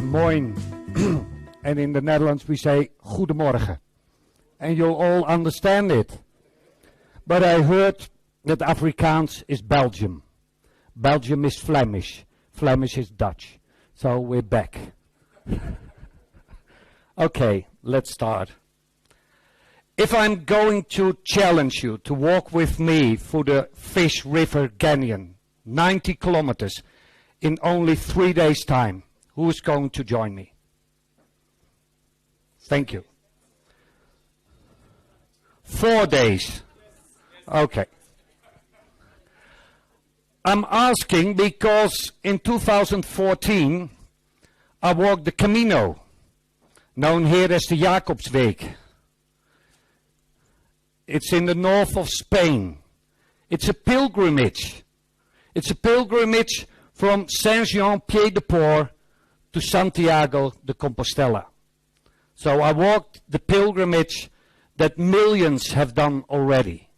moin. And in the Netherlands we say goedemorgen. And you'll all understand it. But I heard that Afrikaans is Belgium. Belgium is Flemish. Flemish is Dutch. So we're back. Okay, let's start. If I'm going to challenge you to walk with me through the Fish River Canyon, 90 kilometers, in only 3 days' time, who is going to join me? Thank you. 4 days. Okay. I'm asking because in 2014 I walked the Camino, known here as the Jacobsweg. It's in the north of Spain. It's a pilgrimage. It's a pilgrimage from Saint-Jean-Pied-de-Port to Santiago de Compostela. So I walked the pilgrimage that millions have done already.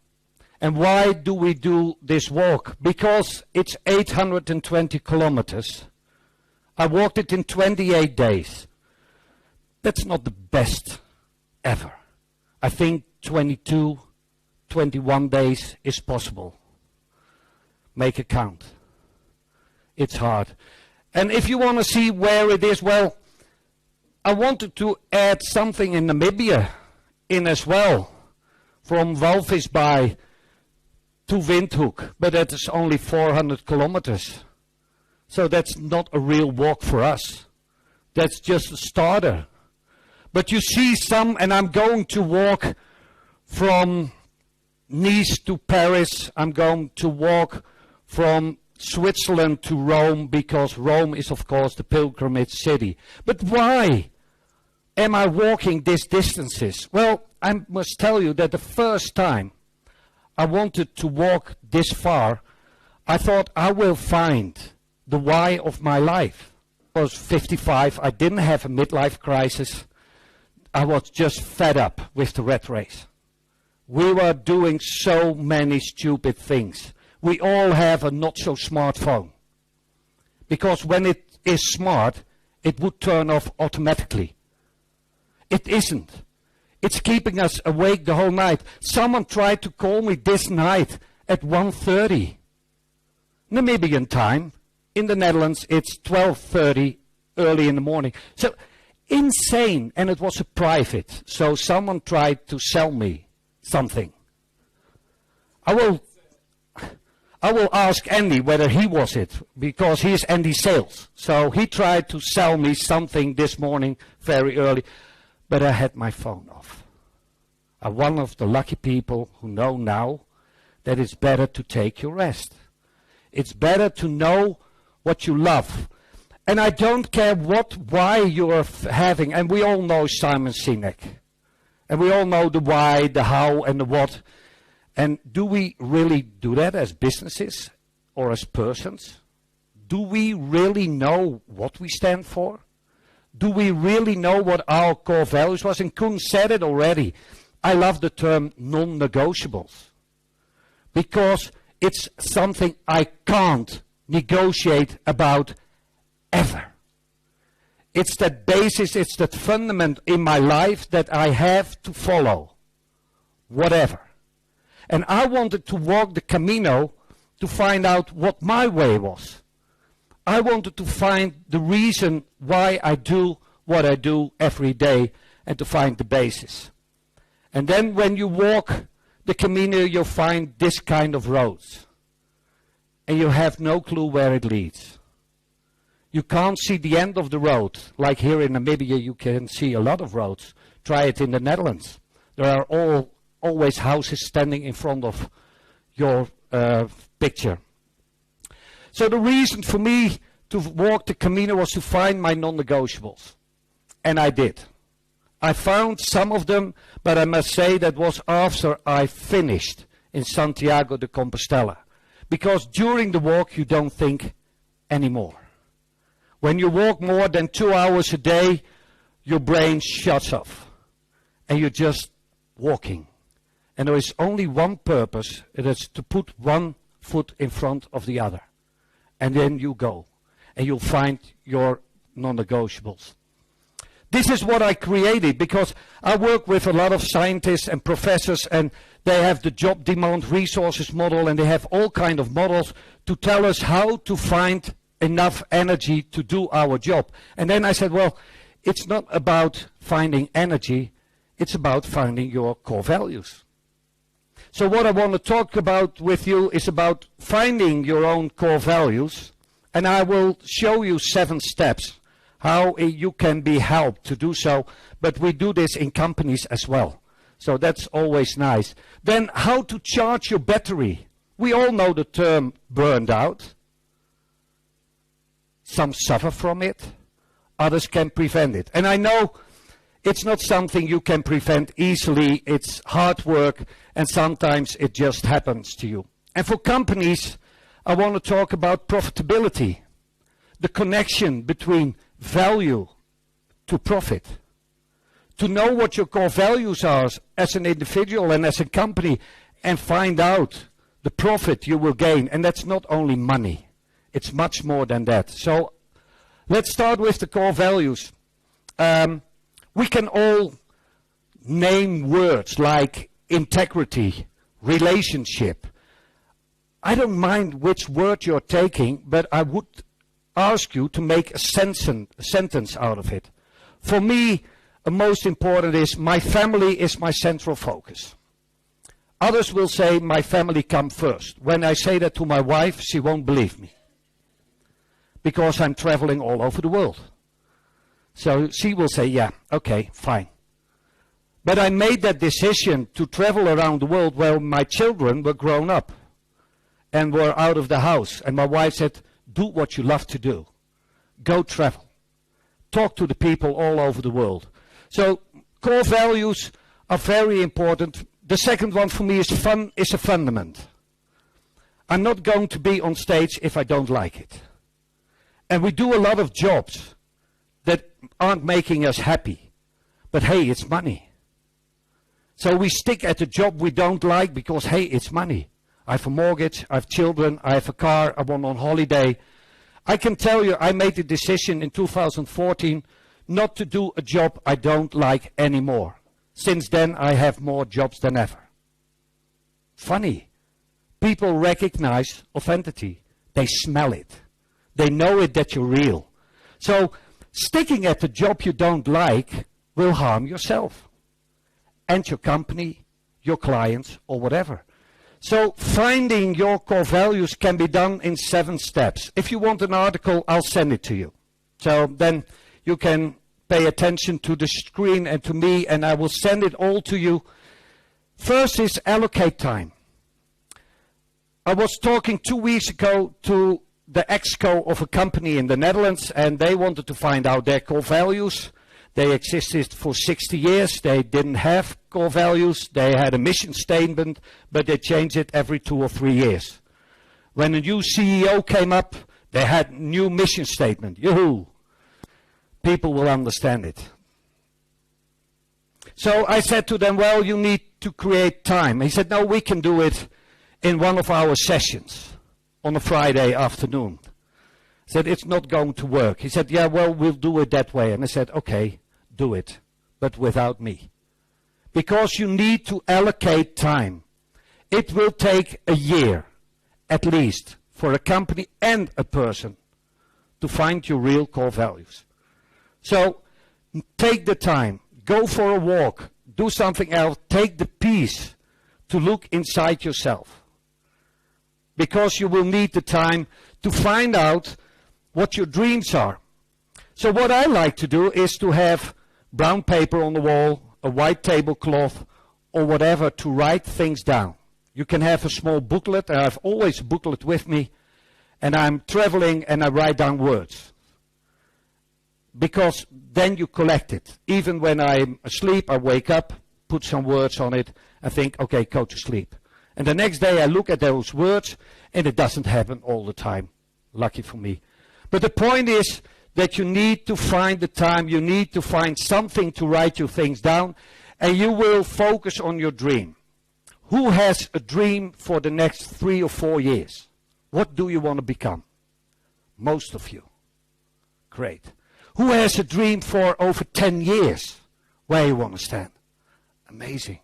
And why do we do this walk? Because it's 820 kilometers. I walked it in 28 days. That's not the best ever. I think 22, 21 days is possible. Make a count. It's hard. And if you want to see where it is, well, I wanted to add something in Namibia in as well. From Walvisbaai to Windhoek, but that is only 400 kilometers. So that's not a real walk for us. That's just a starter. But you see some, and I'm going to walk from Nice to Paris. I'm going to walk from Switzerland to Rome, because Rome is of course the pilgrimage city. But why am I walking these distances? Well, I must tell you that the first time I wanted to walk this far, I thought I will find the why of my life. I was 55, I didn't have a midlife crisis. I was just fed up with the rat race. We were doing so many stupid things. We all have a not so smart phone. Because when it is smart, it would turn off automatically. It isn't. It's keeping us awake the whole night. Someone tried to call me this night at 1:30. Namibian time. In the Netherlands, it's 12:30 early in the morning. So, insane. And it was a private. So someone tried to sell me something. I will ask Andy whether he was it, because he is Andy Sales. So he tried to sell me something this morning very early. But I had my phone off. I'm one of the lucky people who know now that it's better to take your rest. It's better to know what you love. And I don't care why you're having, and we all know Simon Sinek. And we all know the why, the how, and the what. And do we really do that as businesses or as persons? Do we really know what we stand for? Do we really know what our core values was? And Koen said it already. I love the term non-negotiables. Because it's something I can't negotiate about ever. It's that basis, it's that fundament in my life that I have to follow. Whatever. And I wanted to walk the Camino to find out what my way was. I wanted to find the reason why I do what I do every day, and to find the basis. And then when you walk the Camino, you'll find this kind of roads. And you have no clue where it leads. You can't see the end of the road. Like here in Namibia, you can see a lot of roads. Try it in the Netherlands. There are always houses standing in front of your picture. So the reason for me to walk the Camino was to find my non-negotiables. And I did. I found some of them, but I must say that was after I finished in Santiago de Compostela. Because during the walk you don't think anymore. When you walk more than 2 hours a day, your brain shuts off. And you're just walking. And there is only one purpose, it is to put one foot in front of the other. And then you go. And you'll find your non-negotiables. This is what I created because I work with a lot of scientists and professors, and they have the job demand resources model, and they have all kind of models to tell us how to find enough energy to do our job. And then I said, well, it's not about finding energy, it's about finding your core values. So what I want to talk about with you is about finding your own core values, and I will show you 7 steps how you can be helped to do so, but we do this in companies as well. So that's always nice. Then how to charge your battery. We all know the term burned out. Some suffer from it, others can prevent it. And I know it's not something you can prevent easily, it's hard work, and sometimes it just happens to you. And for companies, I want to talk about profitability, the connection between value to profit. To know what your core values are as an individual and as a company, and find out the profit you will gain. And that's not only money, it's much more than that. So let's start with the core values. We can all name words like integrity, relationship. I don't mind which word you're taking, but I would ask you to make a sentence out of it. For me, the most important is my family is my central focus. Others will say my family come first. When I say that to my wife, she won't believe me, because I'm traveling all over the world. So she will say, yeah, okay, fine. But I made that decision to travel around the world while my children were grown up and were out of the house. And my wife said, do what you love to do. Go travel. Talk to the people all over the world. So core values are very important. The second one for me is fun is a fundament. I'm not going to be on stage if I don't like it. And we do a lot of jobs that aren't making us happy. But hey, it's money. So we stick at the job we don't like because, hey, it's money. I have a mortgage, I have children, I have a car, I want on holiday. I can tell you, I made the decision in 2014 not to do a job I don't like anymore. Since then, I have more jobs than ever. Funny. People recognize authenticity. They smell it. They know it that you're real. So sticking at the job you don't like will harm yourself and your company, your clients, or whatever. So finding your core values can be done in 7 steps. If you want an article, I'll send it to you. So then you can pay attention to the screen and to me, and I will send it all to you. First is allocate time. I was talking 2 weeks ago to the exco of a company in the Netherlands, and they wanted to find out their core values. They existed for 60 years. They didn't have core values. They had a mission statement, but they changed it every 2 or 3 years. When a new CEO came up, they had new mission statement. Yoo-hoo! People will understand it. So I said to them, well, you need to create time. He said, no, we can do it in one of our sessions on a Friday afternoon. I said, it's not going to work. He said, yeah, well, we'll do it that way. And I said, okay, do it, but without me. Because you need to allocate time. It will take a year, at least, for a company and a person to find your real core values. So take the time, go for a walk, do something else, take the peace to look inside yourself. Because you will need the time to find out what your dreams are. So what I like to do is to have brown paper on the wall, a white tablecloth, or whatever to write things down. You can have a small booklet, and I have always a booklet with me, and I'm traveling and I write down words. Because then you collect it. Even when I'm asleep, I wake up, put some words on it, and think, okay, go to sleep. And the next day I look at those words, and it doesn't happen all the time. Lucky for me. But the point is that you need to find the time, you need to find something to write your things down, and you will focus on your dream. Who has a dream for the next 3 or 4 years? What do you want to become? Most of you. Great. Who has a dream for over 10 years where you want to stand? Amazing.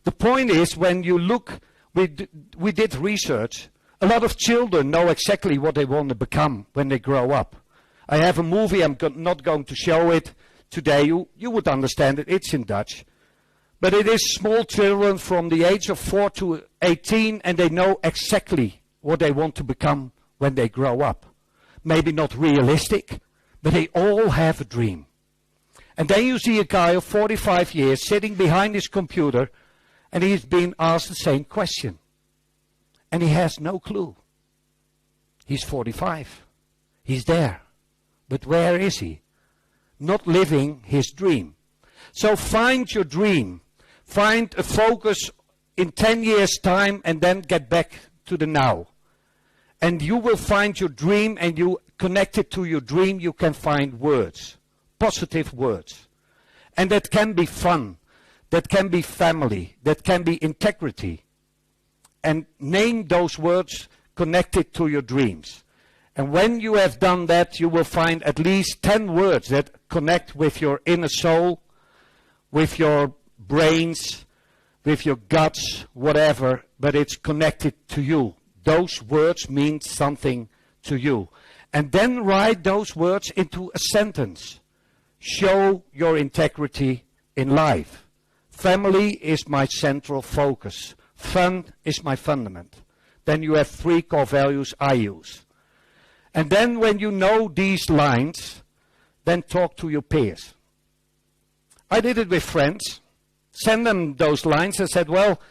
The point is, when you look, we did research, a lot of children know exactly what they want to become when they grow up. I have a movie, I'm not going to show it today. You would understand it, it's in Dutch. But it is small children from the age of 4 to 18, and they know exactly what they want to become when they grow up. Maybe not realistic, but they all have a dream. And then you see a guy of 45 years sitting behind his computer, and he's been asked the same question. And he has no clue. He's 45. He's there. But where is he? Not living his dream. So find your dream. Find a focus in 10 years' time, and then get back to the now. And you will find your dream, and you connect it to your dream, you can find words. Positive words. And that can be fun. That can be family. That can be integrity. And name those words connected to your dreams. And when you have done that, you will find at least 10 words that connect with your inner soul, with your brains, with your guts, whatever, but it's connected to you. Those words mean something to you. And then write those words into a sentence. Show your integrity in life. Family is my central focus. Fun is my fundament. Then you have 3 core values I use. And then when you know these lines, then talk to your peers. I did it with friends. Send them those lines and said, well,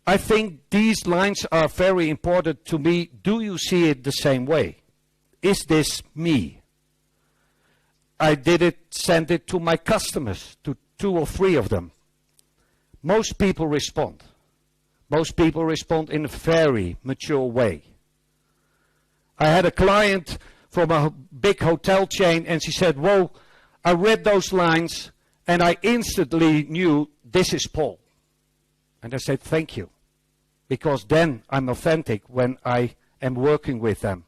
I think these lines are very important to me. Do you see it the same way? Is this me? I did it, sent it to my customers, to 2 or 3 of them. Most people respond. Most people respond in a very mature way. I had a client from a big hotel chain, and she said, whoa, I read those lines and I instantly knew this is Paul. And I said, thank you. Because then I'm authentic when I am working with them.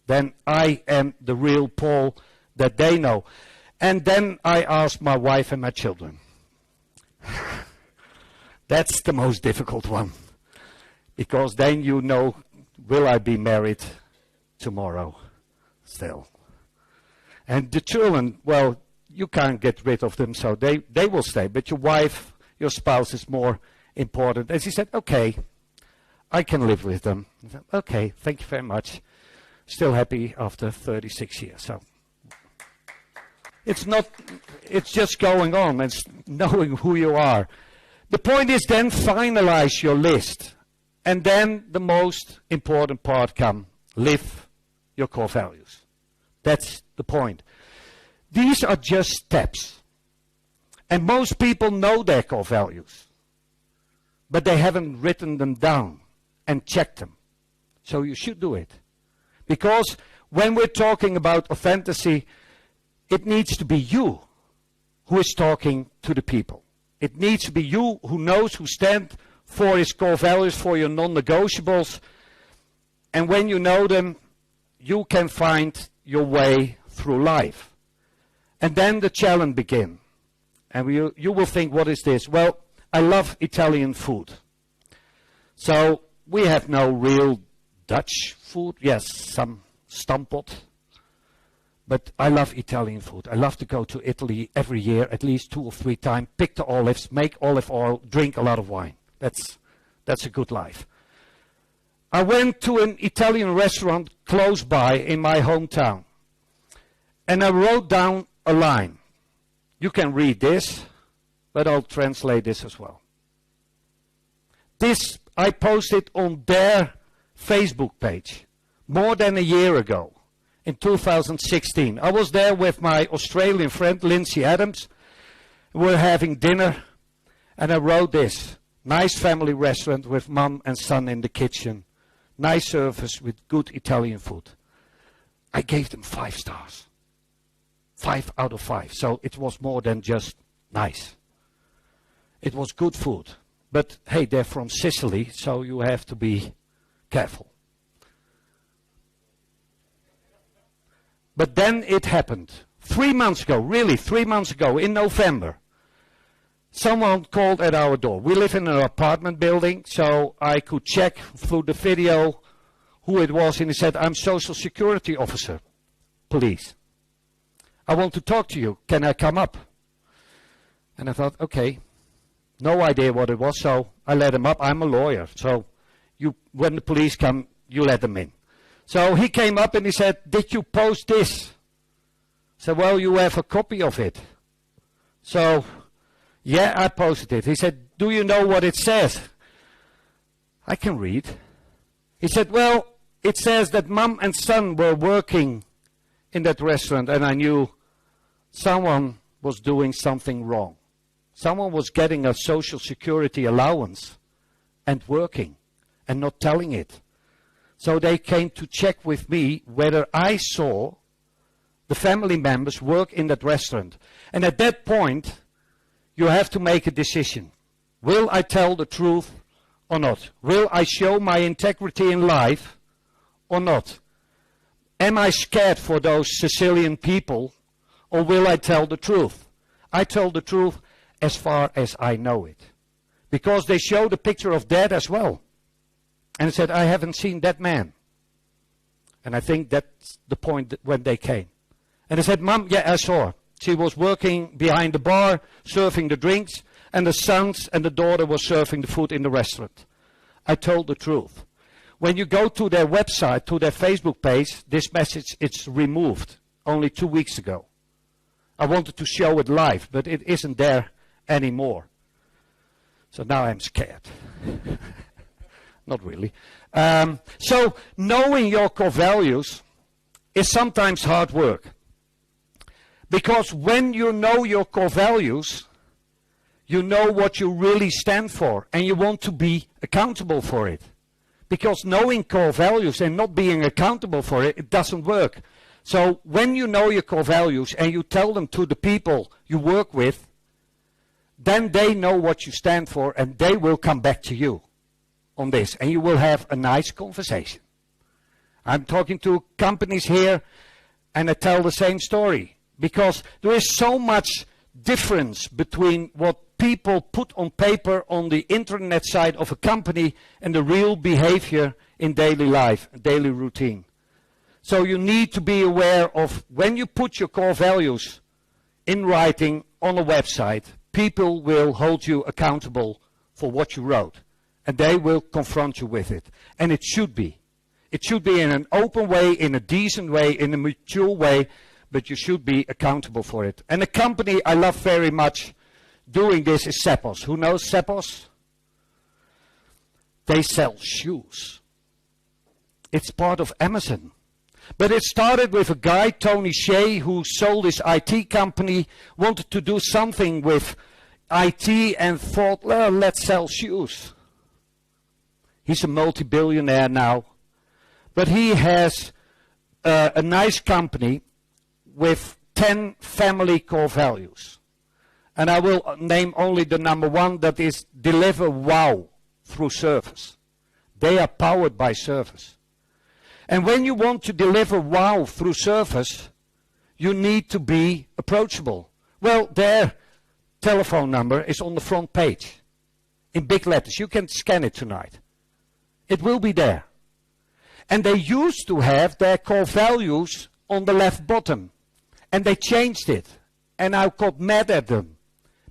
Then I am the real Paul that they know. And then I asked my wife and my children. That's the most difficult one. Because then you know, will I be married tomorrow still? And the children, well, you can't get rid of them, so they will stay. But your wife, your spouse is more important. And she said, okay, I can live with them. I said, okay, thank you very much. Still happy after 36 years. So it's just going on. It's knowing who you are. The point is then finalize your list. And then the most important part comes. Live your core values. That's the point. These are just steps. And most people know their core values. But they haven't written them down and checked them. So you should do it. Because when we're talking about authenticity, it needs to be you who is talking to the people. It needs to be you who knows, who stands for his core values, for your non-negotiables. And when you know them, you can find your way through life. And then the challenge begins. And you will think, what is this? Well, I love Italian food. So we have no real Dutch food. Yes, some stampot. But I love Italian food. I love to go to Italy every year, at least 2 or 3 times, pick the olives, make olive oil, drink a lot of wine. That's a good life. I went to an Italian restaurant close by in my hometown. And I wrote down a line. You can read this, but I'll translate this as well. This I posted on their Facebook page more than a year ago, in 2016. I was there with my Australian friend, Lindsay Adams. We're having dinner, and I wrote this. Nice family restaurant with mum and son in the kitchen. Nice service with good Italian food. I gave them 5 stars. 5 out of 5. So it was more than just nice. It was good food. But hey, they're from Sicily, so you have to be careful. But then it happened. 3 months ago, really 3 months ago, in November, someone called at our door. We live in an apartment building, so I could check through the video who it was, and he said, I'm social security officer, police. I want to talk to you. Can I come up? And I thought, okay, no idea what it was, so I let him up. I'm a lawyer, so when the police come, you let them in. So he came up and he said, did you post this? I said, well, you have a copy of it. So, yeah, I posted it. He said, do you know what it says? I can read. He said, well, it says that mom and son were working in that restaurant, and I knew someone was doing something wrong. Someone was getting a social security allowance and working and not telling it. So they came to check with me whether I saw the family members work in that restaurant. And at that point, you have to make a decision. Will I tell the truth or not? Will I show my integrity in life or not? Am I scared for those Sicilian people, or will I tell the truth? I tell the truth as far as I know it. Because they showed a picture of Dad as well. And I said, I haven't seen that man. And I think that's the point when they came. And I said, Mom, yeah, I saw her. She was working behind the bar, serving the drinks, and the sons and the daughter were serving the food in the restaurant. I told the truth. When you go to their website, to their Facebook page, this message is removed only 2 weeks ago. I wanted to show it live, but it isn't there anymore. So now I'm scared. Not really. So knowing your core values is sometimes hard work. Because when you know your core values, you know what you really stand for, and you want to be accountable for it. Because knowing core values and not being accountable for it, it doesn't work. So when you know your core values and you tell them to the people you work with, then they know what you stand for, and they will come back to you on this, and you will have a nice conversation. I'm talking to companies here, and I tell the same story, because there is so much difference between what people put on paper on the internet side of a company and the real behavior in daily life, daily routine. So you need to be aware of when you put your core values in writing on a website, people will hold you accountable for what you wrote, and they will confront you with it. And it should be. It should be in an open way, in a decent way, in a mature way, but you should be accountable for it. And a company I love very much doing this is Zappos. Who knows Zappos? They sell shoes. It's part of Amazon. But it started with a guy, Tony Shea, who sold his IT company, wanted to do something with IT and thought, well, let's sell shoes. He's a multi-billionaire now. But he has a nice company with 10 family core values. And I will name only the number one, that is deliver wow through service. They are powered by service. And when you want to deliver wow through service, you need to be approachable. Well, their telephone number is on the front page in big letters. You can scan it tonight. It will be there. And they used to have their core values on the left bottom. And they changed it. And I got mad at them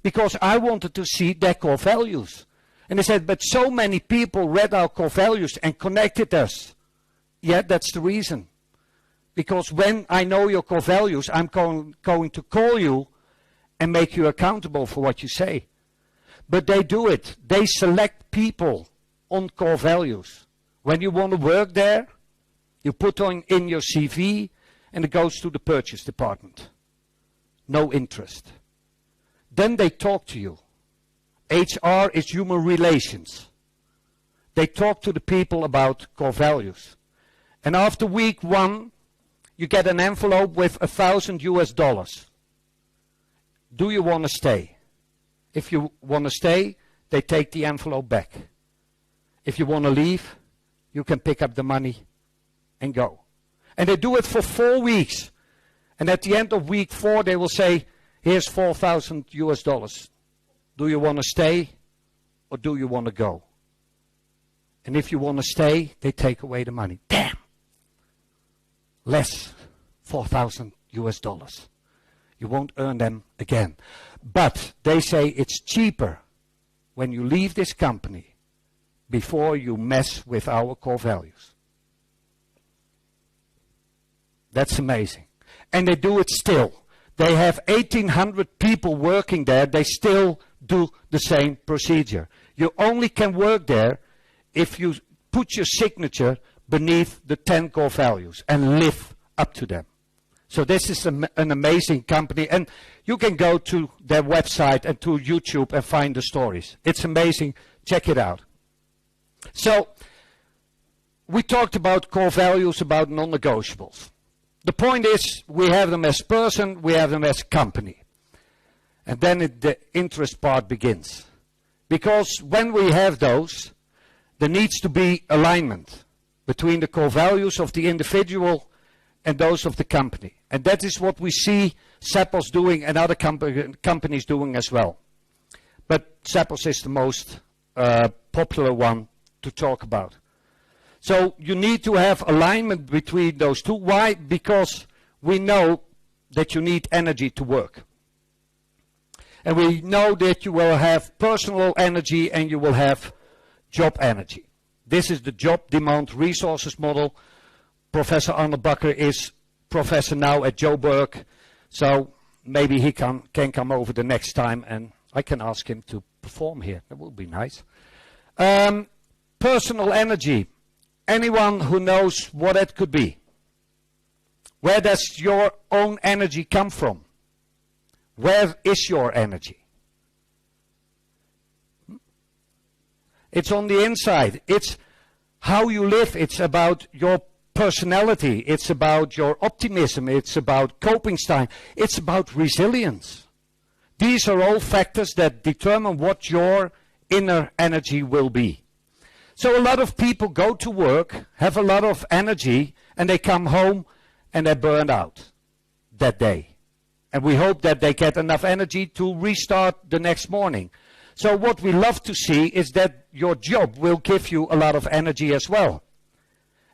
because I wanted to see their core values. And they said, but so many people read our core values and connected us. Yeah, that's the reason. Because when I know your core values, I'm going to call you and make you accountable for what you say. But they do it. They select people on core values. When you want to work there, you put in your CV and it goes to the purchase department. No interest. Then they talk to you. HR is human relations. They talk to the people about core values. And after week 1, you get an envelope with $1,000. Do you want to stay? If you want to stay, they take the envelope back. If you want to leave, you can pick up the money and go. And they do it for 4 weeks. And at the end of week 4, they will say, here's $4,000. Do you want to stay or do you want to go? And if you want to stay, they take away the money. Damn! Less $4,000. You won't earn them again. But they say it's cheaper when you leave this company before you mess with our core values. That's amazing. And they do it still. They have 1,800 people working there. They still do the same procedure. You only can work there if you put your signature beneath the 10 core values and live up to them. So this is an amazing company, and you can go to their website and to YouTube and find the stories. It's amazing. Check it out. So we talked about core values, about non-negotiables. The point is, we have them as person, we have them as company. And then the interest part begins. Because when we have those, there needs to be alignment between the core values of the individual and those of the company. And that is what we see Zappos doing and other companies doing as well. But Zappos is the most popular one to talk about. So you need to have alignment between those two. Why? Because we know that you need energy to work. And we know that you will have personal energy and you will have job energy. This is the job demand resources model. Professor Arne Bakker is professor now at Joburg, so maybe he can come over the next time and I can ask him to perform here. That would be nice. Personal energy. Anyone who knows what it could be? Where does your own energy come from? Where is your energy? It's on the inside. It's how you live. It's about your personality. It's about your optimism. It's about coping style. It's about resilience. These are all factors that determine what your inner energy will be. So a lot of people go to work, have a lot of energy, and they come home and they're burned out that day. And we hope that they get enough energy to restart the next morning. So what we love to see is that your job will give you a lot of energy as well.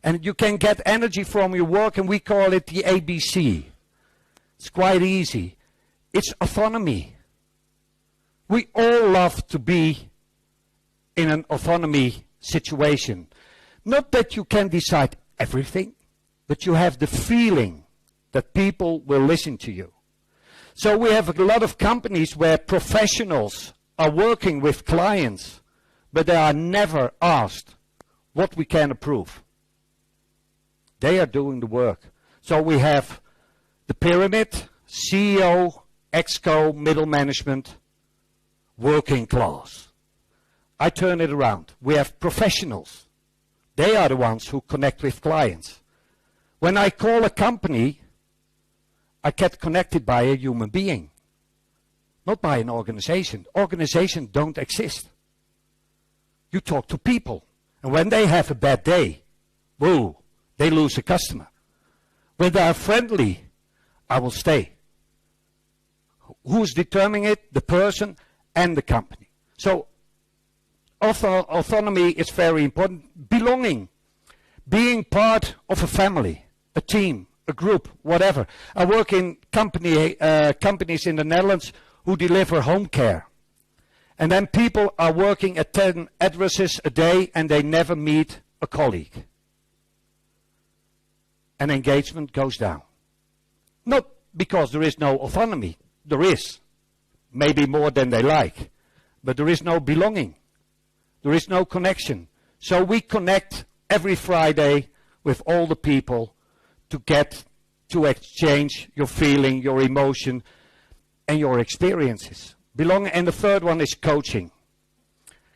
And you can get energy from your work, and we call it the ABC. It's quite easy. It's autonomy. We all love to be in an autonomy situation. Not that you can decide everything, but you have the feeling that people will listen to you. So we have a lot of companies where professionals are working with clients, but they are never asked what we can approve. They are doing the work. So we have the pyramid, CEO, exco, middle management, working class. I turn it around. We have professionals. They are the ones who connect with clients. When I call a company, I get connected by a human being, not by an organization. Organizations don't exist. You talk to people, and when they have a bad day, whoa, they lose a customer. When they are friendly, I will stay. Who's determining it? The person and the company. So autonomy is very important. Belonging, being part of a family, a team, a group, whatever. I work in companies in the Netherlands who deliver home care. And then people are working at 10 addresses a day and they never meet a colleague. And engagement goes down. Not because there is no autonomy. There is. Maybe more than they like. But there is no belonging. There is no connection. So we connect every Friday with all the people to get to exchange your feeling, your emotion, and your experiences. Belonging. And the third one is coaching.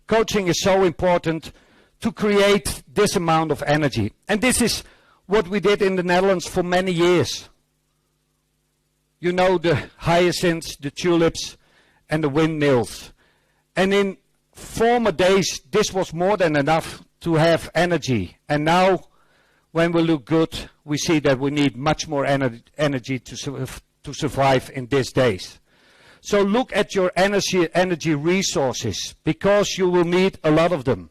Coaching is so important to create this amount of energy. And this is what we did in the Netherlands for many years. You know, the hyacinths, the tulips, and the windmills. And in former days, this was more than enough to have energy. And now when we look good, we see that we need much more energy to survive in these days. So look at your energy resources, because you will need a lot of them.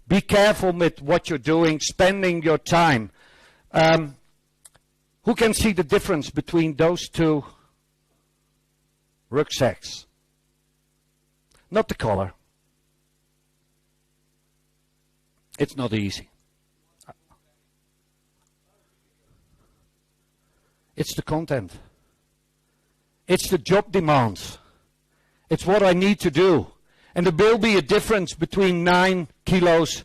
Be careful with what you're doing, spending your time. Who can see the difference between those two rucksacks? Not the color. It's not easy. It's the content. It's the job demands. It's what I need to do. And there will be a difference between 9 kilos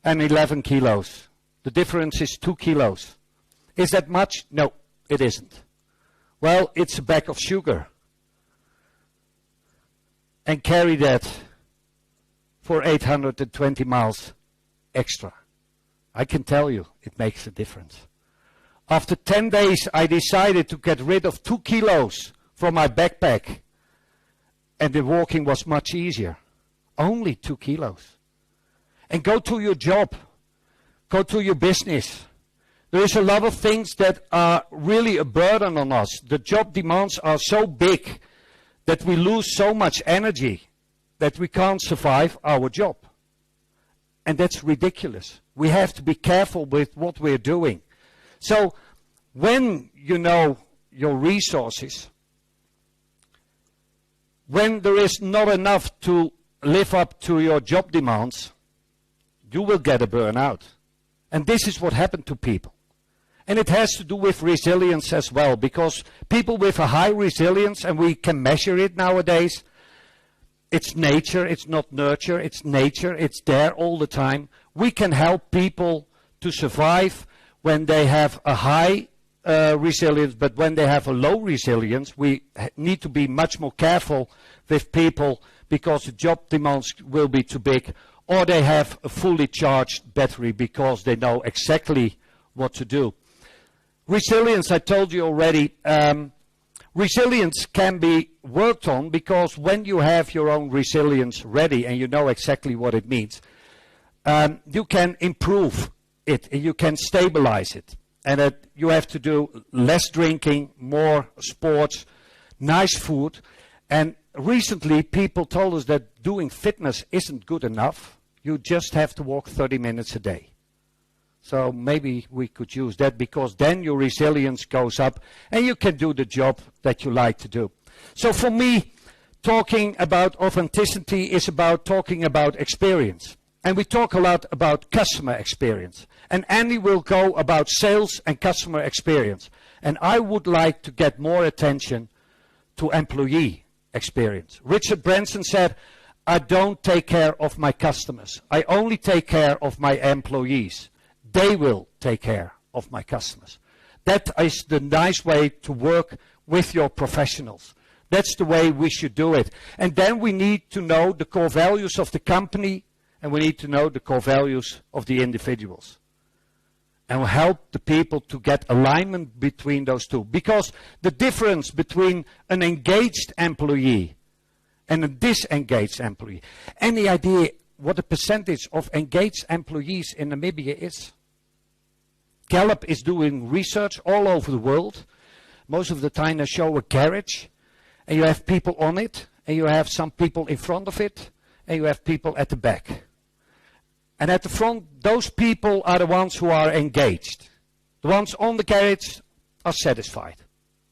and 11 kilos. The difference is 2 kilos. Is that much? No, it isn't. Well, it's a bag of sugar. And carry that for 820 miles extra. I can tell you, it makes a difference. After 10 days, I decided to get rid of 2 kilos from my backpack. And the walking was much easier. Only 2 kilos. And go to your job. Go to your business. There is a lot of things that are really a burden on us. The job demands are so big that we lose so much energy that we can't survive our job. And that's ridiculous. We have to be careful with what we're doing. So when you know your resources, when there is not enough to live up to your job demands, you will get a burnout. And this is what happened to people. And it has to do with resilience as well, because people with a high resilience, and we can measure it nowadays, it's nature, it's not nurture, it's nature, it's there all the time. We can help people to survive when they have a high resilience, but when they have a low resilience, we need to be much more careful with people, because the job demands will be too big, or they have a fully charged battery because they know exactly what to do. Resilience, I told you already, resilience can be worked on, because when you have your own resilience ready and you know exactly what it means, you can improve it and you can stabilize it. And that you have to do less drinking, more sports, nice food. And recently people told us that doing fitness isn't good enough. You just have to walk 30 minutes a day. So maybe we could use that, because then your resilience goes up and you can do the job that you like to do. So for me, talking about authenticity is about talking about experience. And we talk a lot about customer experience. And Andy will go about sales and customer experience. And I would like to get more attention to employee experience. Richard Branson said, I don't take care of my customers. I only take care of my employees. They will take care of my customers. That is the nice way to work with your professionals. That's the way we should do it. And then we need to know the core values of the company, and we need to know the core values of the individuals. And we'll help the people to get alignment between those two. Because the difference between an engaged employee and a disengaged employee, any idea what the percentage of engaged employees in Namibia is? Gallup is doing research all over the world. Most of the time they show a garage, and you have people on it, and you have some people in front of it, and you have people at the back. And at the front, those people are the ones who are engaged. The ones on the garage are satisfied.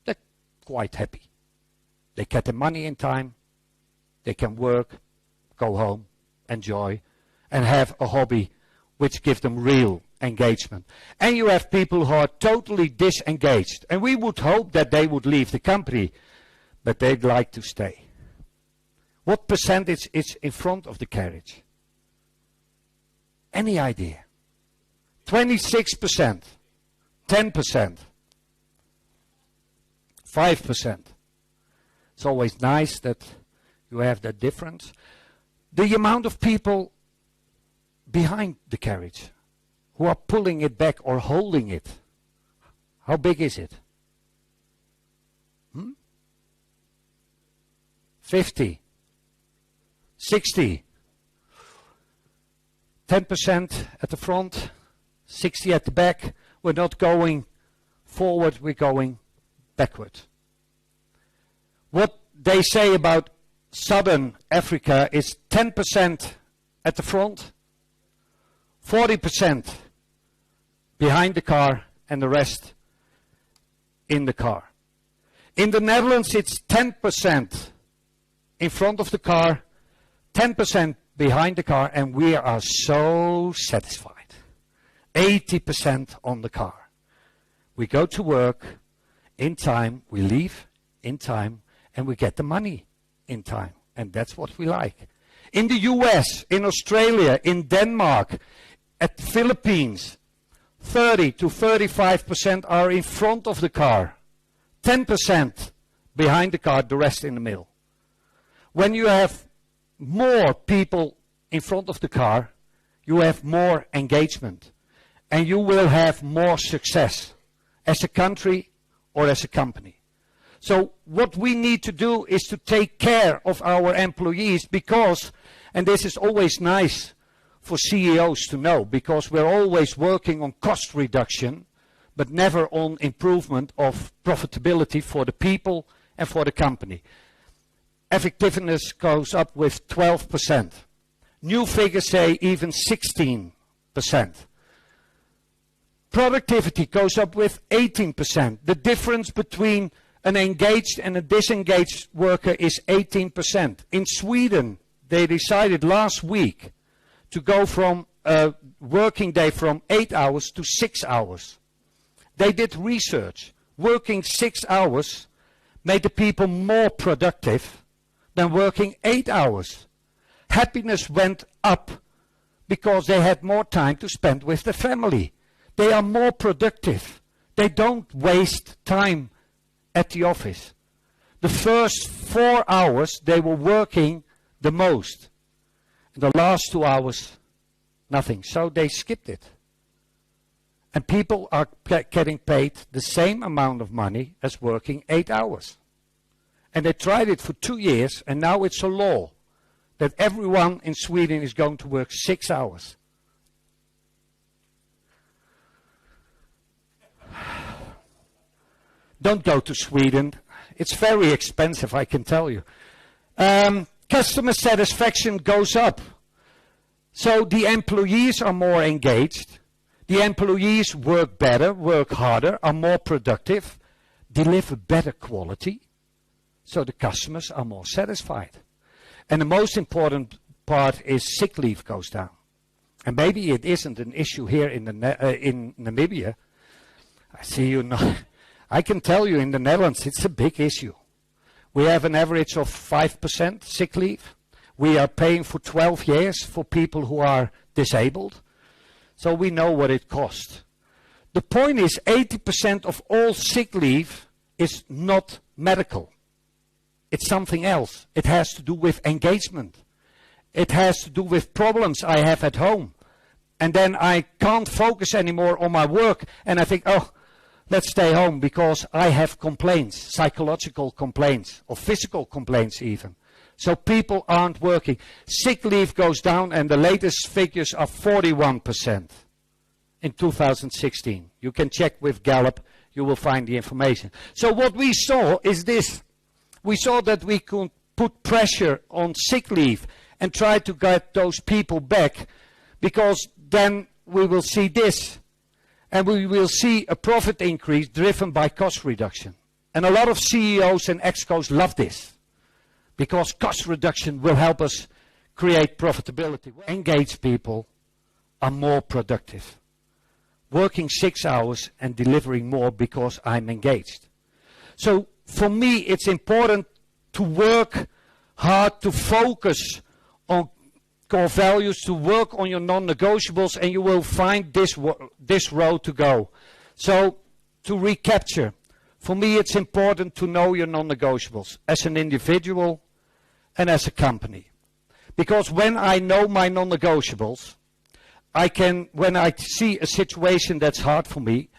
They're quite happy. They get their money in time. They can work, go home, enjoy, and have a hobby which gives them real engagement. And you have people who are totally disengaged. And we would hope that they would leave the company, but they'd like to stay. What percentage is in front of the carriage? Any idea? 26%, 10%, 5%. It's always nice that you have that difference. The amount of people behind the carriage who are pulling it back or holding it, how big is it? 50, 60, 10% at the front, 60 at the back. we're not going forward, we're going backward. What they say about Southern Africa is 10% at the front, 40% behind the car, and the rest in the car. In the Netherlands, it's 10% in front of the car, 10% behind the car, and we are so satisfied. 80% on the car. We go to work in time, we leave in time, and we get the money in time. And that's what we like. In the US, in Australia, in Denmark, at the Philippines, 30 to 35% are in front of the car, 10% behind the car, the rest in the middle. When you have more people in front of the car, you have more engagement, and you will have more success as a country or as a company. So what we need to do is to take care of our employees because, and this is always nice for CEOs to know, because we're always working on cost reduction, but never on improvement of profitability for the people and for the company. Effectiveness goes up with 12%. New figures say even 16%. Productivity goes up with 18%. The difference between an engaged and a disengaged worker is 18%. In Sweden, they decided last week to go from a working day from 8 hours to 6 hours. They did research. Working 6 hours made the people more productive than working 8 hours. Happiness went up because they had more time to spend with the family. They are more productive. They don't waste time at the office. The first 4 hours they were working the most. And the last 2 hours, nothing. So they skipped it. And people are getting paid the same amount of money as working 8 hours. And they tried it for 2 years, and now it's a law that everyone in Sweden is going to work 6 hours. Don't go to Sweden. It's very expensive, I can tell you. Customer satisfaction goes up. So the employees are more engaged. The employees work better, work harder, are more productive, deliver better quality. So the customers are more satisfied. And the most important part is sick leave goes down. And maybe it isn't an issue here in Namibia. I see you know. I can tell you in the Netherlands it's a big issue. We have an average of 5% sick leave. We are paying for 12 years for people who are disabled. So we know what it costs. The point is 80% of all sick leave is not medical. It's something else. It has to do with engagement. It has to do with problems I have at home. And then I can't focus anymore on my work. And I think, oh, let's stay home because I have complaints, psychological complaints, or physical complaints even. So people aren't working. Sick leave goes down, and the latest figures are 41% in 2016. You can check with Gallup, you will find the information. So what we saw is this. We saw that we could put pressure on sick leave and try to get those people back, because then we will see this. And we will see a profit increase driven by cost reduction. And a lot of CEOs and ExCos love this, because cost reduction will help us create profitability. Engaged people are more productive, working 6 hours and delivering more because I'm engaged. So for me, it's important to work hard, to focus on core values, to work on your non-negotiables, and you will find this road to go. So to recapture, for me it's important to know your non-negotiables as an individual and as a company. Because when I know my non-negotiables, I can, when I see a situation that's hard for me,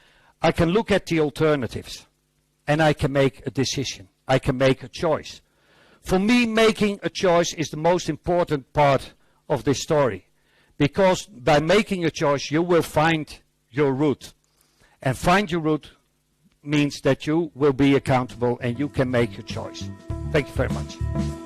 I can look at the alternatives and I can make a decision. I can make a choice. For me, making a choice is the most important part of this story. Because by making a choice, you will find your route. And find your route means that you will be accountable and you can make your choice. Thank you very much.